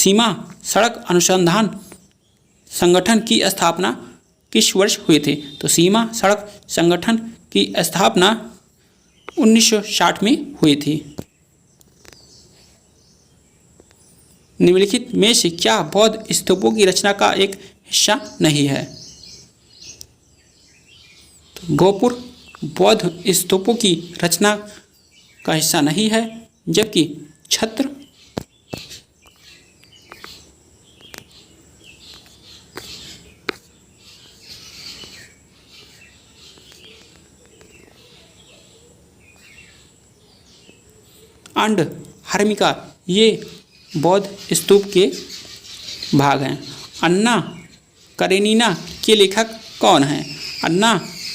सीमा सड़क अनुसंधान संगठन की स्थापना किस वर्ष हुई थी? तो सीमा सड़क संगठन की स्थापना 1960 में हुई थी। निम्नलिखित में से क्या बौद्ध स्तूपों की रचना का एक हिस्सा नहीं है? तो गोपुर बौद्ध स्तूपों की रचना का हिस्सा नहीं है, जबकि छत्र अंड हर्मिका ये बौद्ध स्तूप के भाग हैं। अन्ना करेनिना के लेखक कौन हैं? अन्ना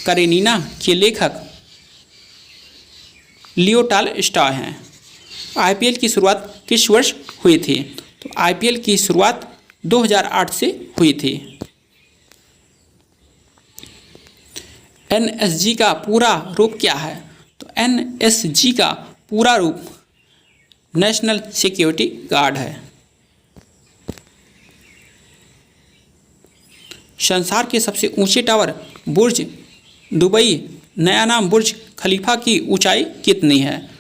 करेनिना के लेखक लियो टॉलस्टॉय हैं। आईपीएल की शुरुआत किस वर्ष हुई थी? तो आईपीएल की शुरुआत 2008 से हुई थी। एनएसजी का पूरा रूप क्या है? तो एनएसजी का पूरा रूप नेशनल सिक्योरिटी गार्ड है। संसार के सबसे ऊंचे टावर बुर्ज दुबई नया नाम बुर्ज खलीफा की ऊंचाई कितनी है?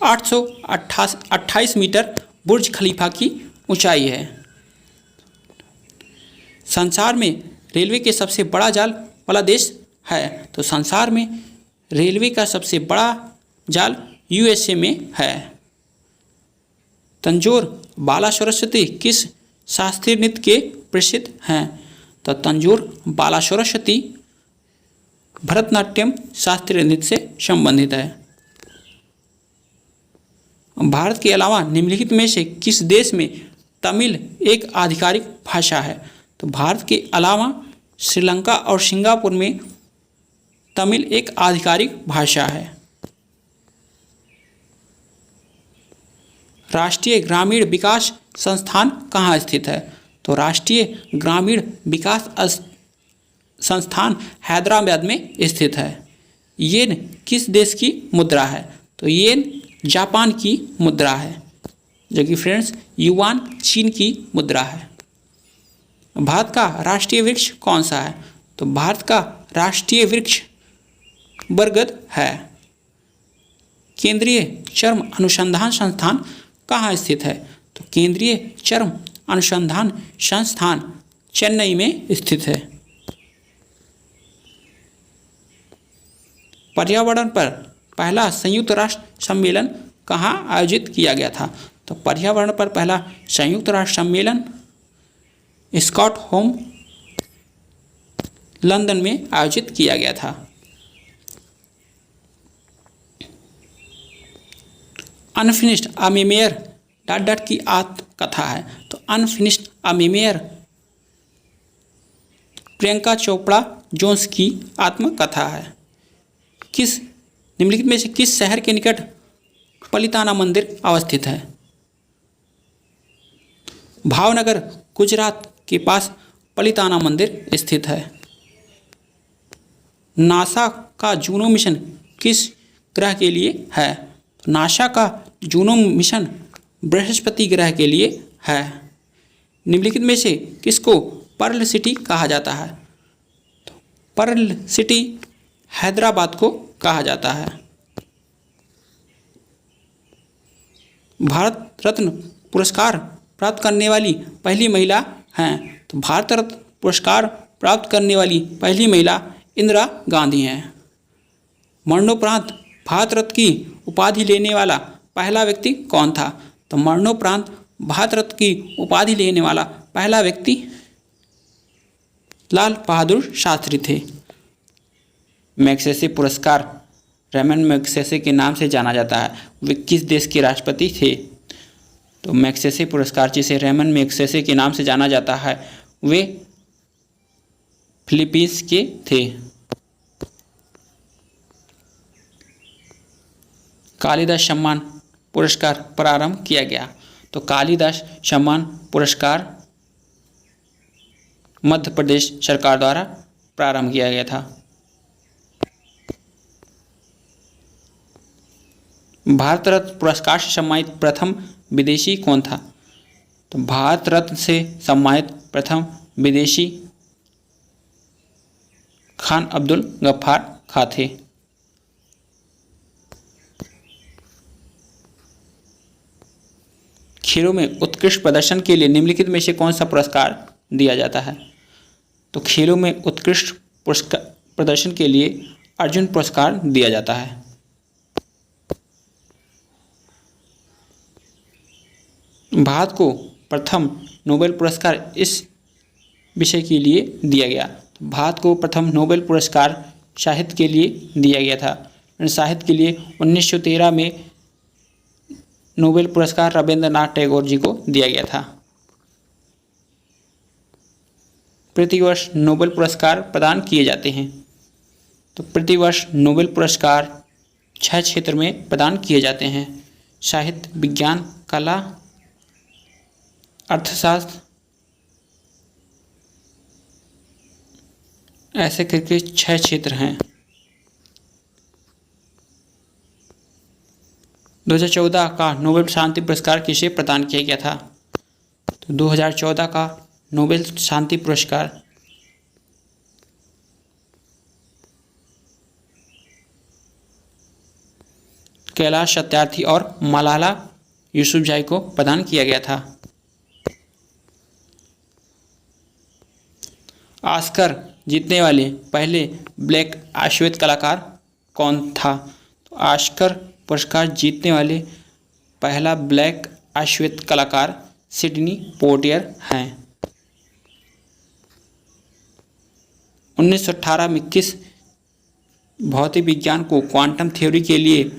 828 मीटर बुर्ज खलीफा की ऊंचाई है। संसार में रेलवे के सबसे बड़ा जाल वाला देश है? तो संसार में रेलवे का सबसे बड़ा जाल यूएसए में है। तंजौर बाला सरस्वती किस शास्त्रीय नृत्य के प्रसिद्ध हैं? तो तंजौर बाला सरस्वती भरतनाट्यम शास्त्रीय नृत्य से संबंधित है। भारत के अलावा निम्नलिखित में से किस देश में तमिल एक आधिकारिक भाषा है? तो भारत के अलावा श्रीलंका और सिंगापुर में तमिल एक आधिकारिक भाषा है। राष्ट्रीय ग्रामीण विकास संस्थान कहाँ स्थित है? तो राष्ट्रीय ग्रामीण विकास संस्थान हैदराबाद में स्थित है। येन किस देश की मुद्रा है? तो येन जापान की मुद्रा है, जबकि फ्रेंड्स युआन चीन की मुद्रा है। भारत का राष्ट्रीय वृक्ष कौन सा है? तो भारत का राष्ट्रीय वृक्ष बरगद है। केंद्रीय चर्म अनुसंधान संस्थान कहाँ स्थित है? तो केंद्रीय चर्म अनुसंधान संस्थान चेन्नई में स्थित है। पर्यावरण पर पहला संयुक्त राष्ट्र सम्मेलन कहाँ आयोजित किया गया था? तो पर्यावरण पर पहला संयुक्त राष्ट्र सम्मेलन स्टॉकहोम लंदन में आयोजित किया गया था। अनफिनिश्ड अ मेमेयर डॉट की आत्मकथा है। तो अनफिनिश्ड अ मेमेयर प्रियंका चोपड़ा जोन्स की आत्मकथा है। किस निम्नलिखित में से किस शहर के निकट पलिताना मंदिर अवस्थित है? भावनगर गुजरात के पास पलिताना मंदिर स्थित है। नासा का जूनो मिशन किस ग्रह के लिए है? नासा का जूनो मिशन बृहस्पति ग्रह के लिए है। निम्नलिखित में से किसको पर्ल सिटी कहा जाता है? तो पर्ल सिटी हैदराबाद को कहा जाता है। भारत रत्न पुरस्कार प्राप्त करने वाली पहली महिला हैं? तो भारत रत्न पुरस्कार प्राप्त करने वाली पहली महिला इंदिरा गांधी हैं। मरणोपरांत भारत रत्न की उपाधि लेने वाला पहला व्यक्ति कौन था? तो मरणोपरांत भारत रत्न की उपाधि लेने वाला पहला व्यक्ति लाल बहादुर शास्त्री थे। मैग्सेसे पुरस्कार रेमन मैग्सेसे के नाम से जाना जाता है। वे किस देश के राष्ट्रपति थे? तो मैग्सेसे पुरस्कार जिसे रेमन मैग्सेसे के नाम से जाना जाता है वे फिलीपींस के थे। कालिदास सम्मान पुरस्कार प्रारंभ किया गया। तो कालिदास सम्मान पुरस्कार मध्य प्रदेश सरकार द्वारा प्रारंभ किया गया था। भारत रत्न पुरस्कार से सम्मानित प्रथम विदेशी कौन था? तो भारत रत्न से सम्मानित प्रथम विदेशी खान अब्दुल गफ्फार खां थे। खेलों में उत्कृष्ट प्रदर्शन के लिए निम्नलिखित में से कौन सा पुरस्कार दिया जाता है? तो खेलों में उत्कृष्ट प्रदर्शन के लिए अर्जुन पुरस्कार दिया जाता है। भारत को प्रथम नोबेल पुरस्कार इस विषय के लिए दिया गया। भारत को प्रथम नोबेल पुरस्कार साहित्य के लिए दिया गया था। साहित्य के लिए 1913 में नोबेल पुरस्कार रविंद्रनाथ टैगोर जी को दिया गया था। प्रतिवर्ष नोबेल पुरस्कार प्रदान किए जाते हैं। तो प्रतिवर्ष नोबेल पुरस्कार 6 क्षेत्र में प्रदान किए जाते हैं: साहित्य, विज्ञान, कला, अर्थशास्त्र, ऐसे करके 6 क्षेत्र हैं। 2014 का नोबेल शांति पुरस्कार किसे प्रदान किया गया था? तो 2014 का नोबेल शांति पुरस्कार कैलाश सत्यार्थी और मलाला यूसुफजई को प्रदान किया गया था। ऑस्कर जीतने वाले पहले ब्लैक आश्वेत कलाकार कौन था? तो ऑस्कर पुरस्कार जीतने वाले पहला ब्लैक आश्वेत कलाकार सिडनी पोर्टियर हैं। 1918 में किस भौतिक विज्ञान को क्वांटम थ्योरी के लिए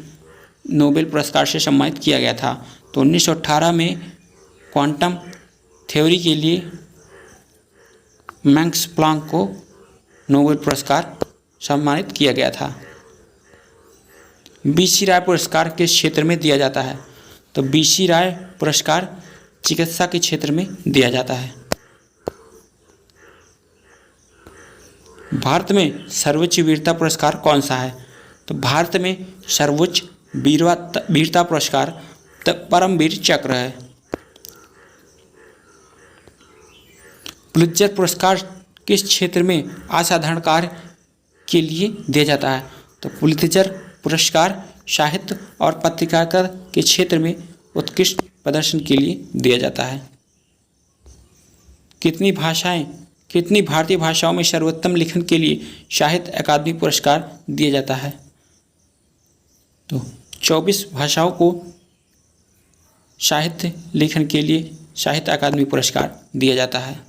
नोबेल पुरस्कार से सम्मानित किया गया था? तो 1918 में क्वांटम थ्योरी के लिए मैक्स प्लांक को नोबेल पुरस्कार सम्मानित किया गया था। बीसी राय पुरस्कार किस क्षेत्र में दिया जाता है? तो बीसी राय पुरस्कार चिकित्सा के क्षेत्र में दिया जाता है। भारत में सर्वोच्च वीरता पुरस्कार कौन सा है? तो भारत में सर्वोच्च वीरता पुरस्कार परमवीर चक्र है। पुलित्जर पुरस्कार किस क्षेत्र में असाधारण कार्य के लिए दिया जाता है? तो पुलित्जर पुरस्कार साहित्य और पत्रकारिता के क्षेत्र में उत्कृष्ट प्रदर्शन के लिए दिया जाता है। कितनी भारतीय भाषाओं में सर्वोत्तम लेखन के लिए साहित्य अकादमी पुरस्कार दिया जाता है? तो 24 भाषाओं को साहित्य लेखन के लिए साहित्य अकादमी पुरस्कार दिया जाता है।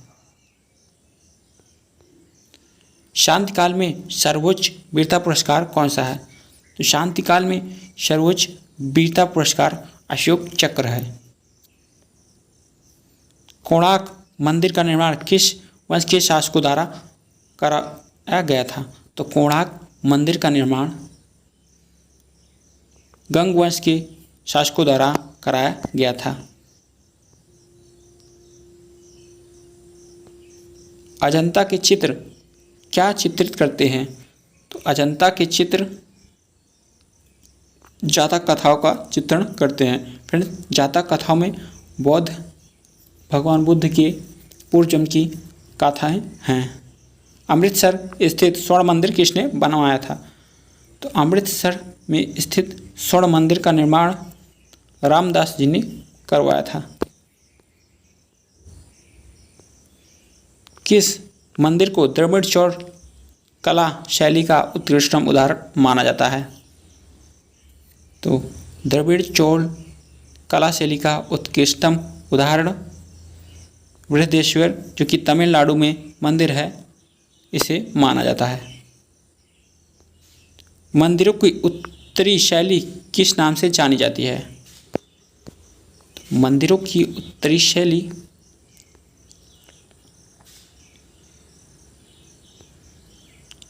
शांतिकाल में सर्वोच्च वीरता पुरस्कार कौन सा है? तो शांतिकाल में सर्वोच्च वीरता पुरस्कार अशोक चक्र है। कोणार्क मंदिर का निर्माण किस वंश के शासकों द्वारा कराया गया था? तो कोणार्क मंदिर का निर्माण गंग वंश के शासकों द्वारा कराया गया था। अजंता के चित्र क्या चित्रित करते हैं? तो अजंता के चित्र जातक कथाओं का चित्रण करते हैं। फ्रेंड्स, जातक कथाओं में बौद्ध भगवान बुद्ध के पूर्व जन्म की गाथाएं हैं। अमृतसर स्थित स्वर्ण मंदिर किसने बनवाया था? तो अमृतसर में स्थित स्वर्ण मंदिर का निर्माण रामदास जी ने करवाया था। किस मंदिर को द्रविड़ चोल कला शैली का उत्कृष्टतम उदाहरण माना जाता है? तो द्रविड़ चोल कला शैली का उत्कृष्टतम उदाहरण बृहदेश्वर, जो कि तमिलनाडु में मंदिर है, इसे माना जाता है। मंदिरों की उत्तरी शैली किस नाम से जानी जाती है? मंदिरों की उत्तरी शैली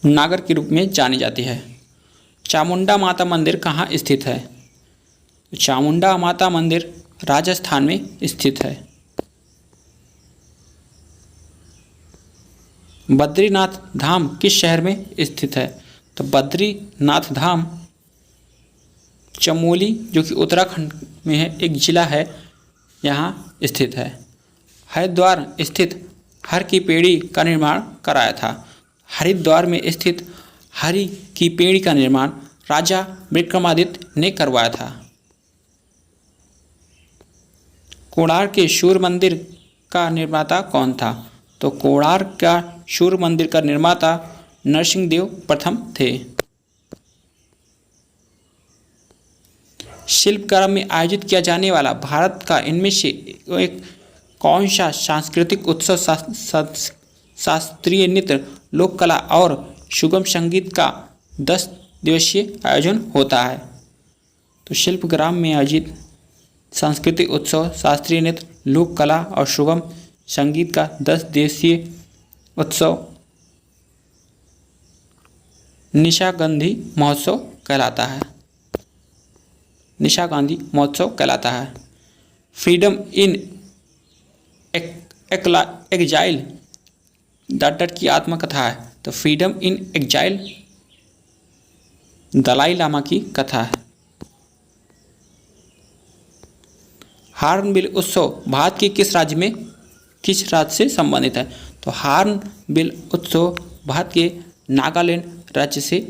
नागर के रूप में जानी जाती है। चामुंडा माता मंदिर कहाँ स्थित है? चामुंडा माता मंदिर राजस्थान में स्थित है। बद्रीनाथ धाम किस शहर में स्थित है? तो बद्रीनाथ धाम चमोली, जो कि उत्तराखंड में है, एक जिला है, यहाँ स्थित है। हरिद्वार स्थित हर की पेड़ी का निर्माण कराया था? हरिद्वार में स्थित हरि की पेड़ी का निर्माण राजा विक्रमादित्य ने करवाया था। कोणार्क के सूर्य मंदिर का निर्माता कौन था? तो कोणार्क का सूर्य मंदिर का निर्माता नरसिंहदेव प्रथम थे। शिल्पकर्म में आयोजित किया जाने वाला भारत का इनमें से एक कौन सा सांस्कृतिक उत्सव शास्त्रीय नृत्य, लोक कला और सुगम संगीत का 10 दिवसीय आयोजन होता है? तो शिल्पग्राम में आयोजित सांस्कृतिक उत्सव, शास्त्रीय नृत्य, लोक कला और सुगम संगीत का 10 दिवसीय उत्सव निशागंधी महोत्सव कहलाता है। निशागंधी महोत्सव कहलाता है। फ्रीडम इन एग्जाइल डॉक्टर की आत्मकथा है। तो freedom in exile Dalai Lama की कथा है। हार्नबिल उत्सव भारत के किस राज्य से संबंधित है? तो हार्नबिल उत्सव भारत के नागालैंड राज्य से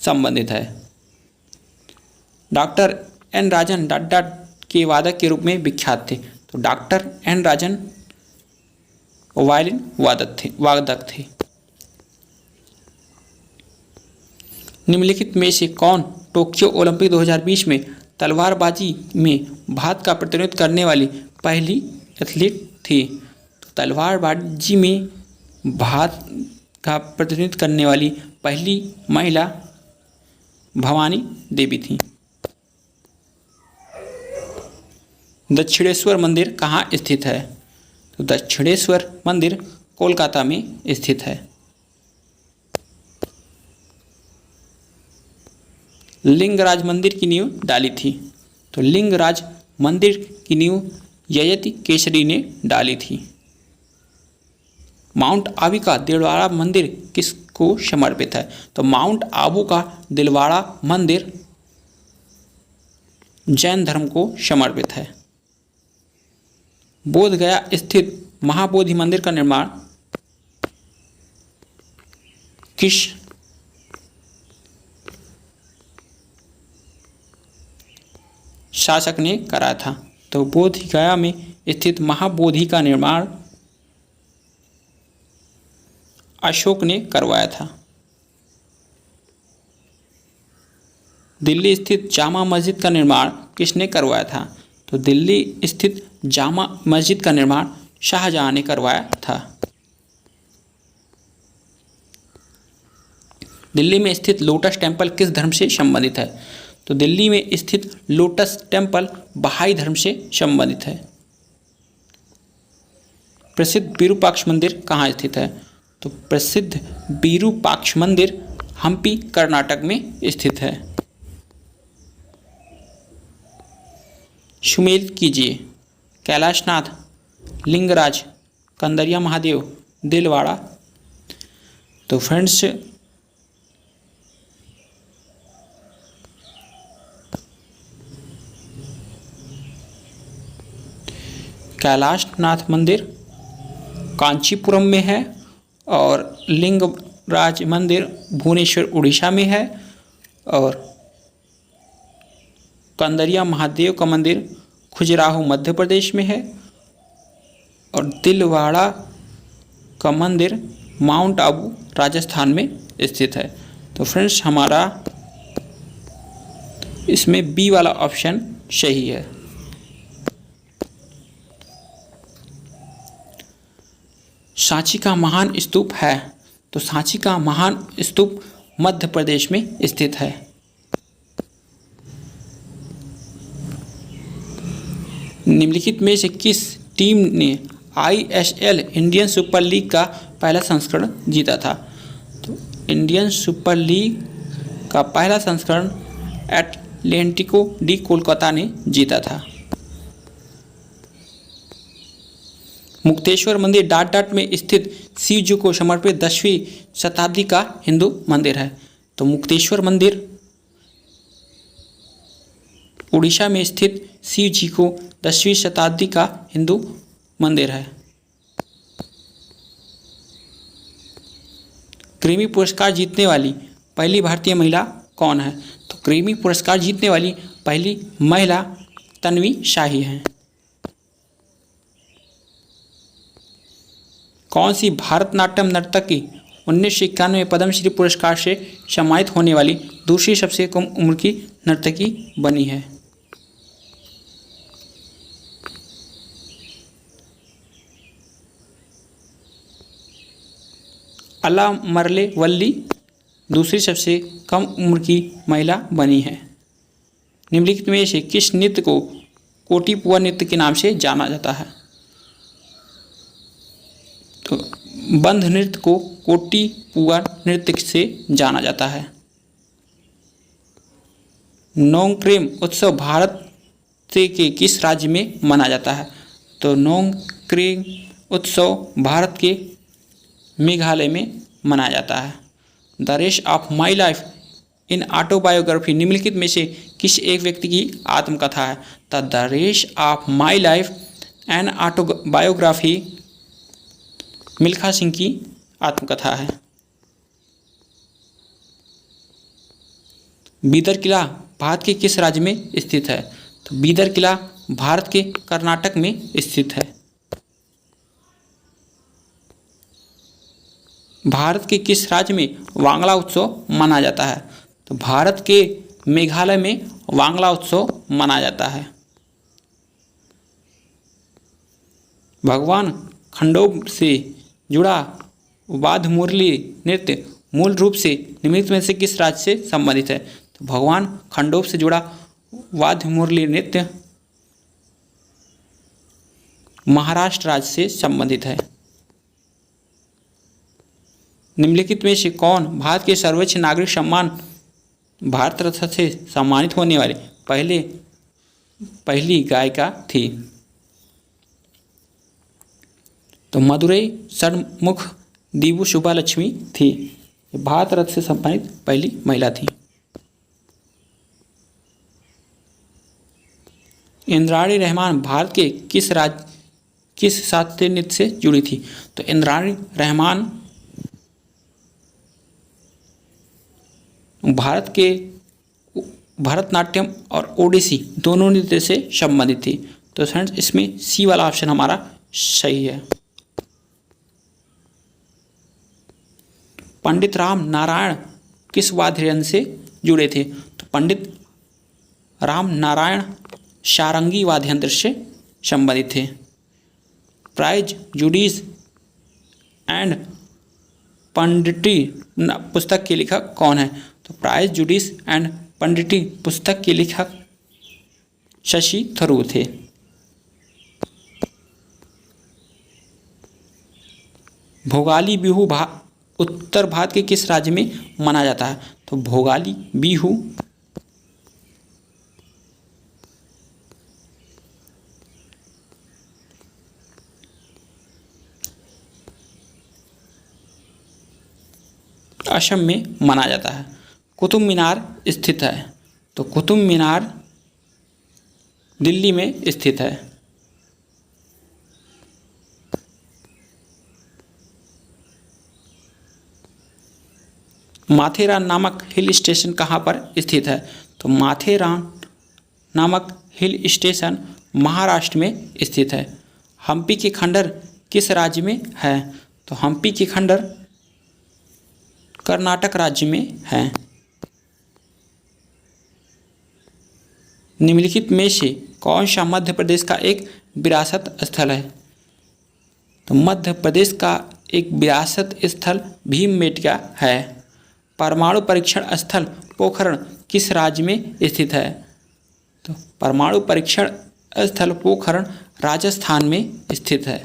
संबंधित है। डॉक्टर एन राजन डॉट डॉट के वादक के रूप में विख्यात थे। तो डॉक्टर एन राजन वायलिन वादक थे। निम्नलिखित में से कौन टोक्यो ओलंपिक 2020 में तलवारबाजी में भारत का प्रतिनिधित्व करने वाली पहली एथलीट थी? तो तलवारबाजी में भारत का प्रतिनिधित्व करने वाली पहली महिला भवानी देवी थी। दक्षिणेश्वर मंदिर कहाँ स्थित है? तो दक्षिणेश्वर मंदिर कोलकाता में स्थित है। लिंगराज मंदिर की नींव डाली थी? तो लिंगराज मंदिर की नींव ययाति केसरी ने डाली थी। माउंट आबू का दिलवाड़ा मंदिर किसको समर्पित है? तो माउंट आबू का दिलवाड़ा मंदिर जैन धर्म को समर्पित है। बोध गया स्थित महाबोधि मंदिर का निर्माण किस शासक ने कराया था? तो बोध गया में स्थित महाबोधि का निर्माण अशोक ने करवाया था। दिल्ली स्थित जामा मस्जिद का निर्माण किसने करवाया था? तो दिल्ली स्थित जामा मस्जिद का निर्माण शाहजहां ने करवाया था। दिल्ली में स्थित लोटस टेम्पल किस धर्म से संबंधित है? तो दिल्ली में स्थित लोटस टेम्पल बहाई धर्म से संबंधित है। प्रसिद्ध विरूपाक्ष मंदिर कहाँ स्थित है? तो प्रसिद्ध विरूपाक्ष मंदिर हम्पी कर्नाटक में स्थित है। सुमेल कीजिए। कैलाशनाथ, लिंगराज, कंदरिया महादेव, दिलवाड़ा। तो फ्रेंड्स कैलाशनाथ मंदिर कांचीपुरम में है और लिंगराज मंदिर भुवनेश्वर उड़ीसा में है और कंदरिया महादेव का मंदिर खजुराहो मध्य प्रदेश में है और दिलवाड़ा का मंदिर माउंट आबू राजस्थान में स्थित है। तो फ्रेंड्स हमारा इसमें बी वाला ऑप्शन सही है। सांची का महान स्तूप है? तो सांची का महान स्तूप मध्य प्रदेश में स्थित है। निम्नलिखित में से किस टीम ने ISL इंडियन सुपर लीग का पहला संस्करण जीता था? तो इंडियन सुपर लीग का पहला संस्करण एटलेटिको डी कोलकाता ने जीता था। मुक्तेश्वर मंदिर डॉट डॉट में स्थित शिव जी को समर्पित 10वीं शताब्दी का हिंदू मंदिर है। तो मुक्तेश्वर मंदिर उड़ीसा में स्थित शिव जी को 10वीं शताब्दी का हिंदू मंदिर है? क्रीमी पुरस्कार जीतने वाली पहली भारतीय महिला कौन है? तो क्रीमी पुरस्कार जीतने वाली पहली महिला तन्वी शाही हैं। कौन सी भारतनाट्यम नर्तकी 1991 में पद्मश्री पुरस्कार से सम्मानित होने वाली दूसरी सबसे कम उम्र की नर्तकी बनी है? अला मरले वल्ली दूसरी सबसे कम उम्र की महिला बनी है। निम्नलिखित में से किस नृत्य को कोटिपुआ नृत्य के नाम से जाना जाता है? तो बंध नृत्य को कोटिपुआ नृत्य से जाना जाता है। नोंगक्रेम उत्सव भारत के किस राज्य में मनाया जाता है? तो नोंगक्रेम उत्सव भारत के मेघालय में मनाया जाता है। The race of my life in autobiography निम्नलिखित में से किस एक व्यक्ति की आत्मकथा है? The race of my life an autobiography Milkha Singh की आत्मकथा है। बीदर किला भारत के किस राज्य में स्थित है? तो बीदर किला भारत के कर्नाटक में स्थित है। भारत के किस राज्य में वांगला उत्सव मनाया जाता है? तो भारत के मेघालय में वांगला उत्सव मनाया जाता है। भगवान खंडोब से जुड़ा वाद्य मुरली नृत्य मूल रूप से निम्नलिखित में से किस राज्य से संबंधित है? तो भगवान खंडोब से जुड़ा वाद्य मुरली नृत्य महाराष्ट्र राज्य से संबंधित है। निम्नलिखित में से कौन भारत के सर्वोच्च नागरिक सम्मान भारत रत्न से सम्मानित होने वाले पहली गायिका थी? तो मदुरई षणमुख दीबू शुभा लक्ष्मी थी। ये भारत रत्न से सम्मानित पहली महिला थी। इंद्राणी रहमान भारत के किस शास्त्रीय नृत्य से जुड़ी थी? तो इंद्राणी रहमान भारत के भरतनाट्यम और ओडिसी दोनों नृत्य से संबंधित थी। तो फ्रेंड्स इसमें सी वाला ऑप्शन हमारा सही है। पंडित राम नारायण किस वाद्य यंत्र से जुड़े थे? तो पंडित राम नारायण सारंगी वाद्य यंत्र से संबंधित थे। प्राइज जुडिस एंड पंडिटी पुस्तक के लेखक कौन है? तो प्राइज जुडिस एंड पंडिटी पुस्तक के लेखक शशि थरूर थे। भोगाली बिहू उत्तर भारत के किस राज्य में मनाया जाता है? तो भोगाली बिहू असम में मनाया जाता है। कुतुब मीनार स्थित है? तो कुतुब मीनार दिल्ली में स्थित है। माथेरान नामक हिल स्टेशन कहाँ पर स्थित है? तो माथेरान नामक हिल स्टेशन महाराष्ट्र में स्थित है। हम्पी के खंडर किस राज्य में है? तो हम्पी के खंडर कर्नाटक राज्य में है। निम्नलिखित में से कौन सा मध्य प्रदेश का एक विरासत स्थल है? तो मध्य प्रदेश का एक विरासत स्थल भीमबेटका है। परमाणु परीक्षण स्थल पोखरण किस राज्य में स्थित है? तो परमाणु परीक्षण स्थल पोखरण राजस्थान में स्थित है।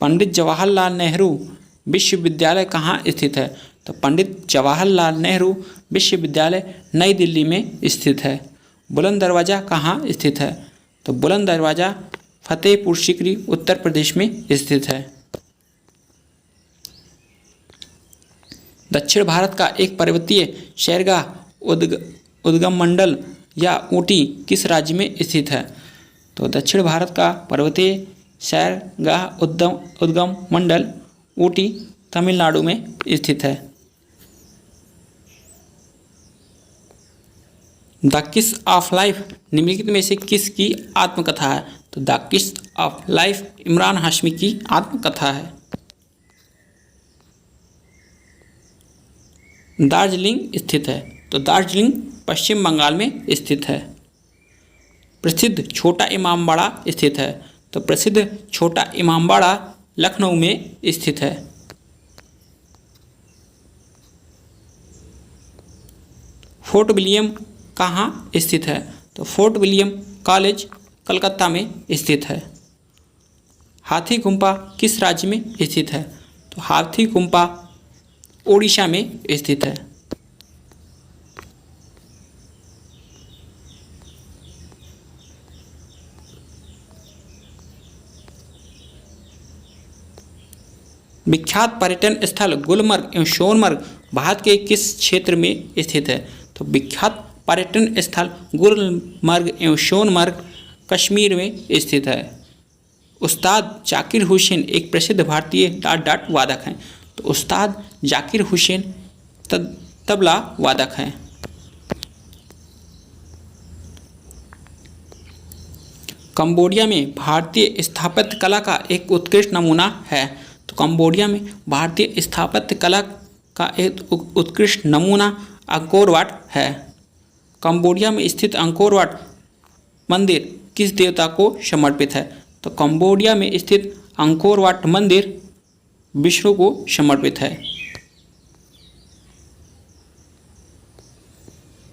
पंडित जवाहरलाल नेहरू विश्वविद्यालय कहाँ स्थित है? तो पंडित जवाहरलाल नेहरू विश्वविद्यालय नई दिल्ली में स्थित है। बुलंद दरवाज़ा कहाँ स्थित है? तो बुलंद दरवाज़ा फतेहपुर सीकरी उत्तर प्रदेश में स्थित है। दक्षिण भारत का एक पर्वतीय शैरगाह उद्गम मंडल या ऊटी किस राज्य में स्थित है? तो दक्षिण भारत का पर्वतीय सैरगाह उद्गम मंडल ऊटी तमिलनाडु में स्थित है। द किस ऑफ लाइफ निम्नलिखित में से किसकी आत्मकथा है? तो द किस ऑफ लाइफ इमरान हाशमी की आत्मकथा है। दार्जिलिंग स्थित है। तो दार्जिलिंग पश्चिम बंगाल में स्थित है। प्रसिद्ध छोटा इमामबाड़ा स्थित है। तो प्रसिद्ध छोटा इमामबाड़ा लखनऊ में स्थित है। फोर्ट विलियम कहाँ स्थित है? तो फोर्ट विलियम कॉलेज कलकत्ता में स्थित है। हाथी गुम्फा किस राज्य में स्थित है? तो हाथी गुम्फा ओडिशा में स्थित है। विख्यात पर्यटन स्थल गुलमर्ग एवं सोनमर्ग भारत के किस क्षेत्र में स्थित है? तो विख्यात पर्यटन स्थल गुलमर्ग एवं सोनमर्ग कश्मीर में स्थित है। उस्ताद जाकिर हुसैन एक प्रसिद्ध भारतीय डाट डाट वादक हैं। तो उस्ताद जाकिर हुसैन तबला वादक हैं। कंबोडिया में भारतीय स्थापत्य कला का एक उत्कृष्ट नमूना है। तो कंबोडिया में भारतीय स्थापत्य कला का एक उत्कृष्ट नमूना अंकोर वाट है। कंबोडिया में स्थित अंकोर वाट मंदिर किस देवता को समर्पित है? तो कंबोडिया में स्थित अंकोर वाट मंदिर विष्णु को समर्पित है।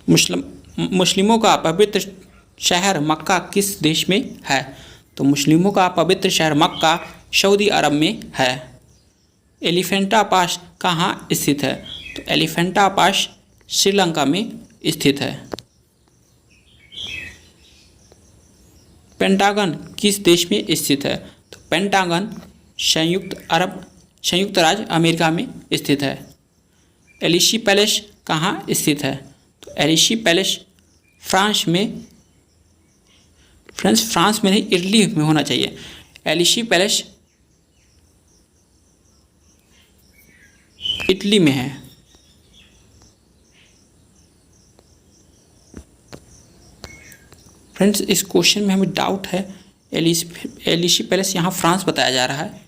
मुस्लिमों का पवित्र शहर मक्का किस देश में है? तो मुस्लिमों का पवित्र शहर मक्का सऊदी अरब में है। एलिफेंटा पास कहाँ स्थित है? तो एलिफेंटा पास श्रीलंका में स्थित है। पेंटागन किस देश में स्थित है? तो पेंटागन संयुक्त राज्य अमेरिका में स्थित है। एलिसी पैलेस कहाँ स्थित है? तो एलिसी पैलेस फ्रांस में नहीं, इटली में होना चाहिए। एलिसी पैलेस इटली में है। फ्रेंड्स, इस क्वेश्चन में हमें डाउट है। एलिसी पैलेस यहाँ फ्रांस बताया जा रहा है।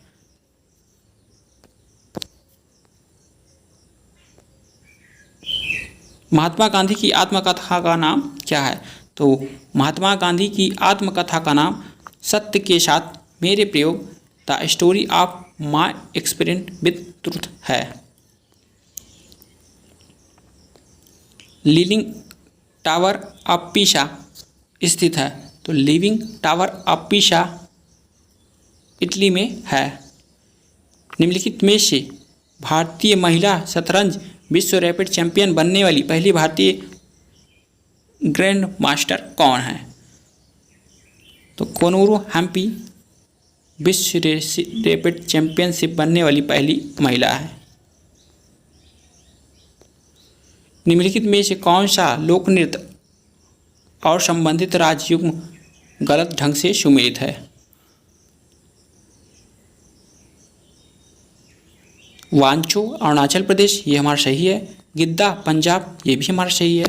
महात्मा गांधी की आत्मकथा का नाम क्या है? तो महात्मा गांधी की आत्मकथा का नाम सत्य के साथ मेरे प्रयोग the story of my experience with truth है। लीनिंग टावर ऑफ पीसा स्थित है। तो leaning tower of Pisa Italy में है। निम्नलिखित में से भारतीय महिला शतरंज विश्व रैपिड चैंपियन बनने वाली पहली भारतीय ग्रैंड मास्टर कौन है? तो कोनोरू हम्पी विश्व रैपिड चैंपियनशिप बनने वाली पहली महिला है। निम्नलिखित में से कौन सा लोक नृत्य और संबंधित राजयुग्म गलत ढंग से सुमेलित है? वांचो अरुणाचल प्रदेश, ये हमारा सही है। गिद्दा पंजाब, ये भी हमारा सही है।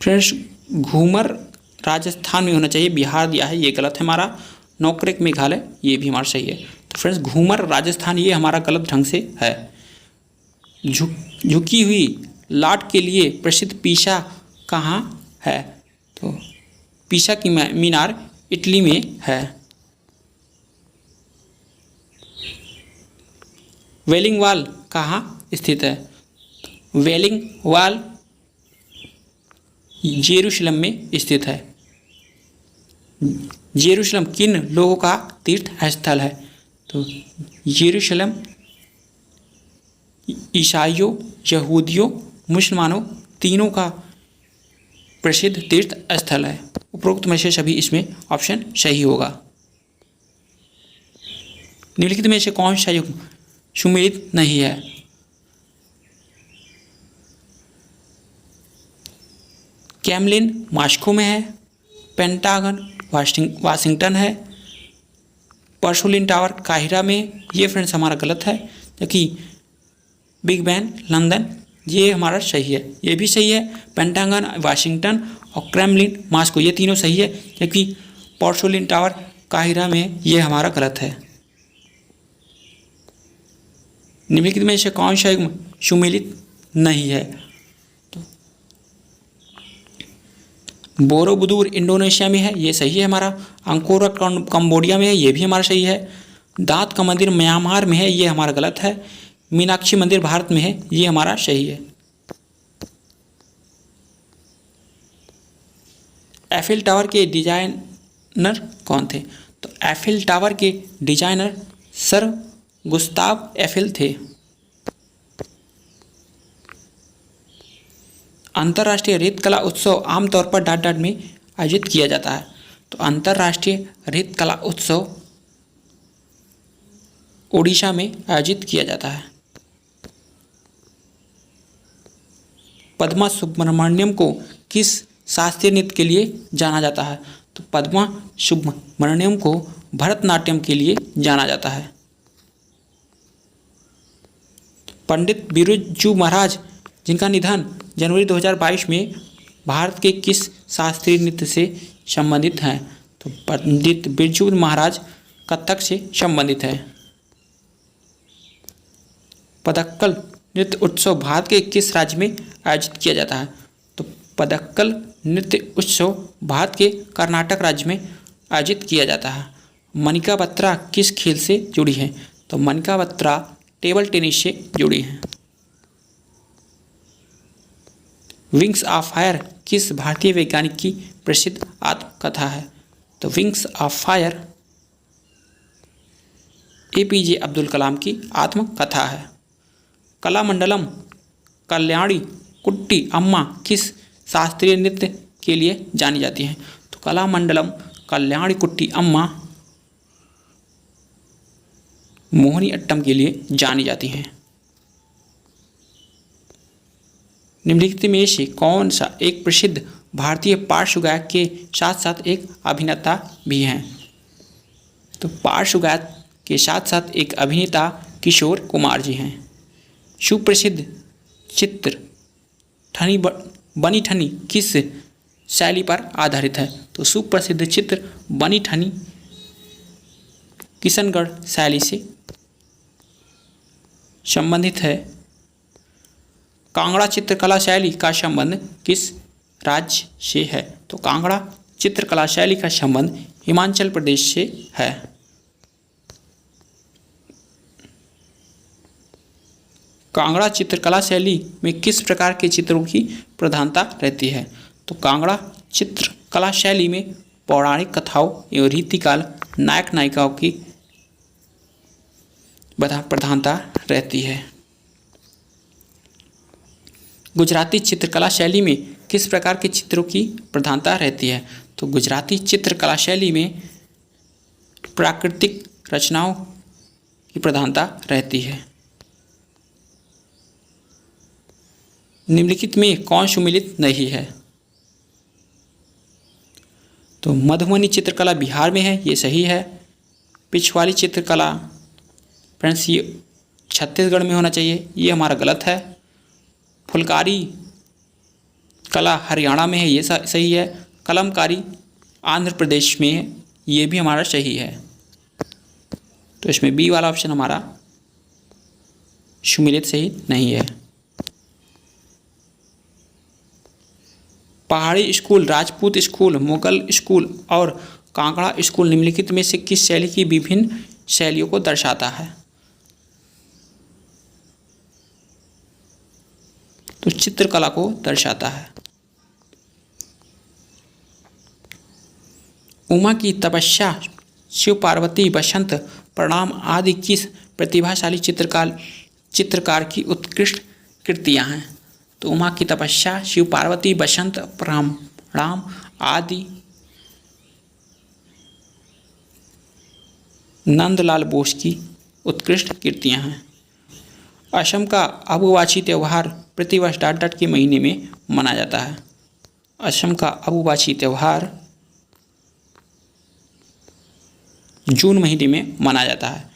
फ्रेंड्स, घूमर राजस्थान में होना चाहिए, बिहार दिया है, ये गलत है हमारा। नौकरेक मेघालय, ये भी हमारा सही है। तो फ्रेंड्स, घूमर राजस्थान ये हमारा गलत ढंग से है। झुकी हुई लाट के लिए प्रसिद्ध पीसा कहाँ है? तो पीसा की मीनार इटली में है। वेलिंग वॉल कहाँ स्थित है? वेलिंग वॉल जेरूशलम में स्थित है। जेरूशलम किन लोगों का तीर्थ स्थल है? तो जेरूशलम ईसाइयों, यहूदियों, मुसलमानों तीनों का प्रसिद्ध तीर्थ स्थल है। उपरोक्त में से सभी इसमें ऑप्शन सही होगा। निम्नलिखित में से कौन सा युग्म सुमेलित नहीं है? क्रेमलिन मॉस्को में है, पेंटागन वाशिंगटन है, पर्सुलिन टावर काहिरा में, ये फ्रेंड्स हमारा गलत है, क्योंकि बिग बैन लंदन ये हमारा सही है, ये भी सही है। पेंटागन वाशिंगटन और क्रेमलिन मॉस्को ये तीनों सही है, क्योंकि पर्सुलिन टावर काहिरा में ये हमारा गलत है। निम्नलिखित में से कौन सा युग्म सुमेलित नहीं है? तो बोरोबुदुर इंडोनेशिया में है, ये सही है हमारा। अंकोरा कंबोडिया में है, ये भी हमारा सही है। दांत का मंदिर म्यांमार में है, ये हमारा गलत है। मीनाक्षी मंदिर भारत में है, ये हमारा सही है। एफिल टावर के डिजाइनर कौन थे? तो एफिल टावर के डिजाइनर सर गुस्ताव एफिल थे। अंतर्राष्ट्रीय रेत कला उत्सव आमतौर पर डॉट डॉट में आयोजित किया जाता है। तो अंतर्राष्ट्रीय रेत कला उत्सव ओडिशा में आयोजित किया जाता है। पद्मा सुब्रमण्यम को किस शास्त्रीय नृत्य के लिए जाना जाता है? तो पद्मा सुब्रमण्यम को भरतनाट्यम के लिए जाना जाता है। पंडित बिरजू महाराज जिनका निधन जनवरी 2022 में भारत के किस शास्त्रीय नृत्य से संबंधित हैं? तो पंडित बिरजू महाराज कथक से संबंधित है। पदक्कल नृत्य उत्सव भारत के किस राज्य में आयोजित किया जाता है? तो पदक्कल नृत्य उत्सव भारत के कर्नाटक राज्य में आयोजित किया जाता है। मनिका बत्रा किस खेल से जुड़ी है? तो मनिका बत्रा टेबल टेनिस से जुड़ी हैं। विंग्स ऑफ फायर किस भारतीय वैज्ञानिक की प्रसिद्ध आत्मकथा है? तो wings of fire APJ Abdul Kalam की आत्मकथा है। कलामंडलम कल्याणी कुट्टी अम्मा किस शास्त्रीय नृत्य के लिए जानी जाती हैं? तो कलामंडलम कल्याणी कुट्टी अम्मा मोहिनी अट्टम के लिए जानी जाती हैं। निम्नलिखित में से कौन सा एक प्रसिद्ध भारतीय पार्श्व गायक के साथ साथ एक अभिनेता भी हैं? तो पार्श्व गायक के साथ साथ एक अभिनेता किशोर कुमार जी हैं। सुप्रसिद्ध चित्र ठनी बनी ठनी किस शैली पर आधारित है? तो सुप्रसिद्ध चित्र बनी ठनी किशनगढ़ शैली से संबंधित है। कांगड़ा चित्रकला शैली का संबंध किस राज्य से है? तो कांगड़ा चित्रकला शैली का संबंध हिमाचल प्रदेश से है। कांगड़ा चित्रकला शैली में किस प्रकार के चित्रों की प्रधानता रहती है? तो कांगड़ा चित्रकला शैली में पौराणिक कथाओं एवं रीतिकाल नायक नायिकाओं की प्रधानता रहती है। गुजराती चित्रकला शैली में किस प्रकार के चित्रों की प्रधानता रहती है? तो गुजराती चित्रकला शैली में प्राकृतिक रचनाओं की प्रधानता रहती है। निम्नलिखित में कौन सुमेलित नहीं है? तो मधुबनी चित्रकला बिहार में है, ये सही है। पिछवाड़ी चित्रकला फ्रेंड्स ये छत्तीसगढ़ में होना चाहिए, ये हमारा गलत है। फुलकारी कला हरियाणा में है, ये सही है। कलमकारी आंध्र प्रदेश में है, ये भी हमारा सही है। तो इसमें बी वाला ऑप्शन हमारा सुमेलित सही नहीं है। पहाड़ी school, Rajput school, Mughal school और कांकड़ा स्कूल निम्नलिखित में से किस शैली की विभिन्न शैलियों को दर्शाता है? तो चित्रकला को दर्शाता है। उमा की तपस्या, शिव पार्वती, बसंत प्रणाम आदि किस प्रतिभाशाली चित्रकार की उत्कृष्ट कृतियां हैं? तो उमा की तपस्या, शिव पार्वती, बसंत प्रणाम आदि नंदलाल बोस की उत्कृष्ट कृतियां हैं। असम का अबुवाची त्यौहार प्रतिवर्ष डॉट डॉट के महीने में मनाया जाता है। असम का अम्बुबाची त्यौहार जून महीने में मनाया जाता है।